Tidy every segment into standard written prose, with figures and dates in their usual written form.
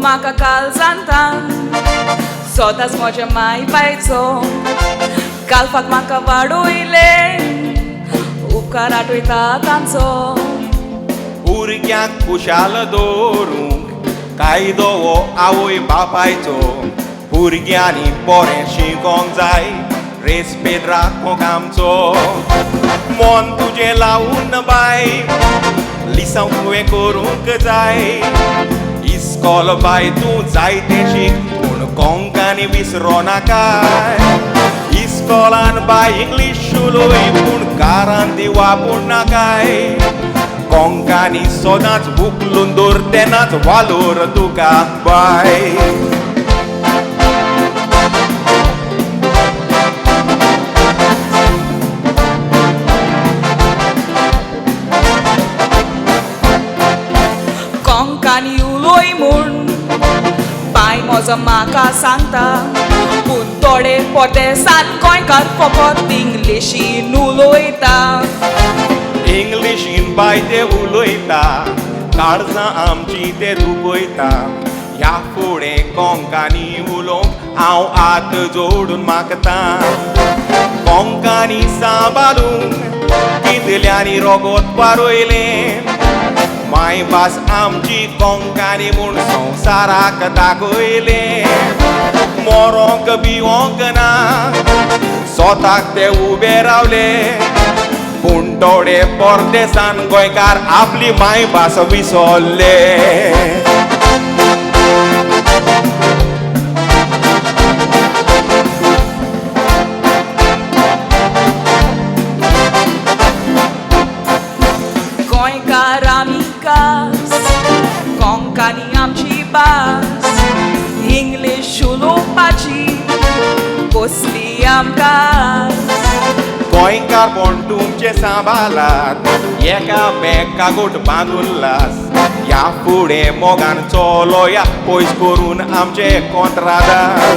म्हाका काल सांगतान सोदाच म्हज्या माय बायचो कालफाक म्हाका वाडोयले उपकार आठवयता तांचो भुरग्यांक खुशाल दवरूंक कायदो हो आवय बापायचो भुरग्यांनी बरें शिकोंक जाय रेस्पेद राखोंक आमचो मन तुजें लावून बाय लिसांव तुवें करूंक जाय इस्कॉल बाय तूं जायतें शीक पूण कोंकणी विसरो नाकाय इस्कॉलान बाय इंग्लीश उलोय पूण कारान ती वापरूं नाकाय कोंकणी सदांच उखलून दवर तेन्नाच वालोर तुका बाय कोंकणी उलोय म्हूण बाय म्हजो म्हाका सांगता पूण थोडे पोटेसान गोंयकार फकत इंग्लिशीन उलोयता इंग्लिशीन बाय ते उलयता काळजां आमची ते दुखयता ह्या फुडें कोंकणी उलोवंक हांव हात जोडून मागता कोंकणी सांबाळून कितल्यांनी रोगोत पारोयलें मायभास आमची कोंकणी म्हूण संवसाराक दाखयलें मोरोंक भिवोंक ना स्वताक ते उबे रावले पूण थोडे परदेसान गोंयकार आपली मायभास विसरले गोंयकार आमी कास कोंकणी आमची भास इंग्लीश उलोवपाची कसली आमकां गोंयकार पण तुमचे सांबाळात एका मेकागोट बांदून लास ह्या फुडें मोगान चलोया पयस करून आमचे कोंत्रादार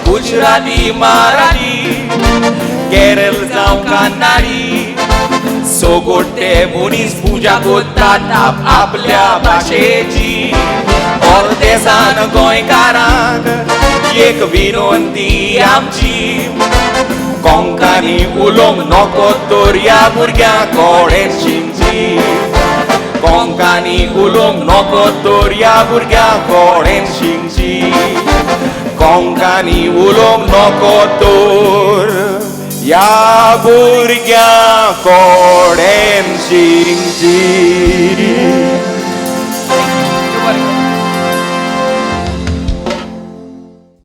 गुजराती मराठी केरळ जावं कान्नाडी सोगोटे मनीस पुजा करतात आपल्या भाशेची परदेसान गोंयकारांक एक विनंती आमची कोंकणी उलोवंक नको तर ह्या भुरग्यांक कोडें शिंची कोंकणी उलोवंक नको तर ह्या भुरग्यांक कोडें शिंची कोंकणी उलोवंक नको तर ह्या भुरग्यांक कोडें शिंची